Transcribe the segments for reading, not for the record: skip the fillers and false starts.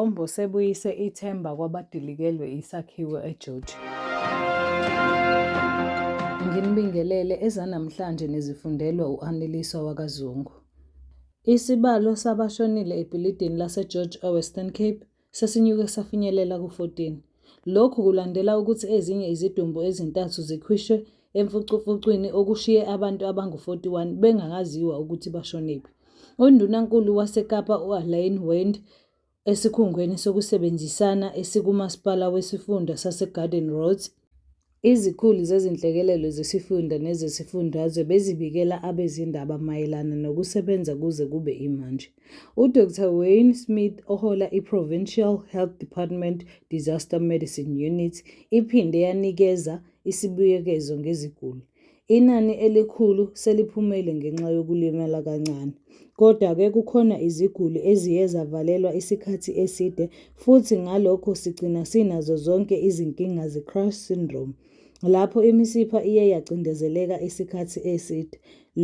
Mbombo sebuyise ithemba kwabadilikelwe isakhiwo eGeorge. Nginibingelele ezanamhlanje nizifundelwa u-Aneliswa wakwaZungu. Isibalo sabashonile ebhilidini laseGeorge eWestern Cape sesinyuke safinyelela ku-14. Lokhu kulandela ukuthi ezinye izidumbu ezintathu zikhishwe emfucumfucwini okushiye abantu abangu-41 bengakaziwa ukuthi bashonephi. UNdunankulu waseKapa u-Alain Wynne esikhungweni sokusebenzisana esikumasipala wesifunda saseGarden Roads, izikhulu zezinhlekelele zesifunda nezesifundazwe bezibikela abezindaba mayelana nokusebenza kuze kube imanje. UDr Wayne Smith ohola iProvincial Health Department Disaster Medicine Unit iphinde yanikeza isibuyekezo ngeziguli. Inani elikhulu seliphumele ngenxa yokulimala kancane. Kodwa-ke kukhona iziguli eziye zavalelwa isikhathi eside futhi ngalokho sigcina sinazo zonke izinkinga ze-crash syndrome, lapho imisipha iye yacindezeleka isikhathi eside.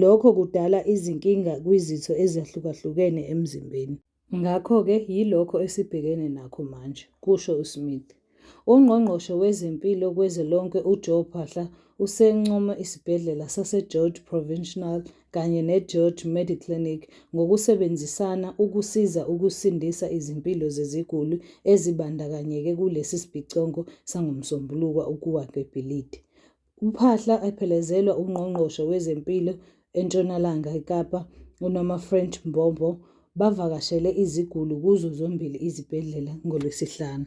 Lokho kudala izinkinga kwizitho ezahlukahlukene emzimbeni. Ngakho-ke yilokho esibhekene nakho manje, kusho uSmith. UNgqongqoshe wezempilo kuzwelonke uJoe Phaahla usencoma isibhedlela saseGeorge Provincial kanye neGeorge Mediclinic ngokusebenzisana ukusiza ukusindisa izimpilo zeziguli ezibandakanyeke kulesi sibhicongo sangomsombuluko ukuwa ngebhilidi. UPhaahla ephelezelwa uNgqongqoshe wezempilo eNtshonalanga Kapa uNoma-French Mbombo bavakashele iziguli kuzo zombili izibhedlela ngoLwesihlanu.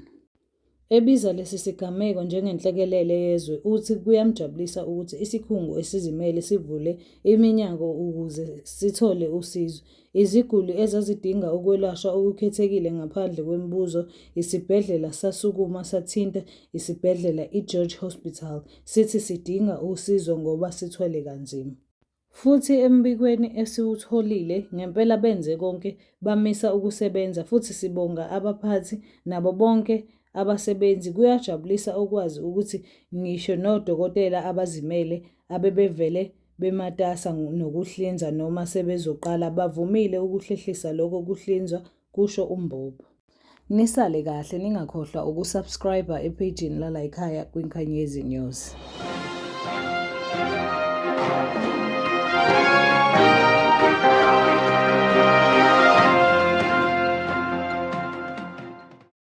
Ebiza lesi sigameko njengenhlekelele yezwe, uthi kuyamjabulisa ukuthi isikhungo esizimele sivule iminyango ukuze sithole usizo. Iziguli ezazidinga ukwelashwa okukhethekile ngaphandle kwemibuzo, isibhedlela sasukuma sathinta isibhedlela iGeorge Hospital sithi sidinga usizo ngoba sithwele kanzima. Futhi embikweni esiwutholile ngempela benze konke bamisa ukusebenza futhi sibonga abaphathi nabo bonke abasebenzi. Kuyajabulisa ukwazi ukuthi ngisho nodokotela abazimele abebevele bematasa nokuhlinza noma sebezoqala bavumile ukuhlehlisa lokho kuhlinzwa, kusho uMbombo. Nisale kahle, ningakhohlwa ukusubscribe ephejini lala ekhaya kwiNkanyezi News.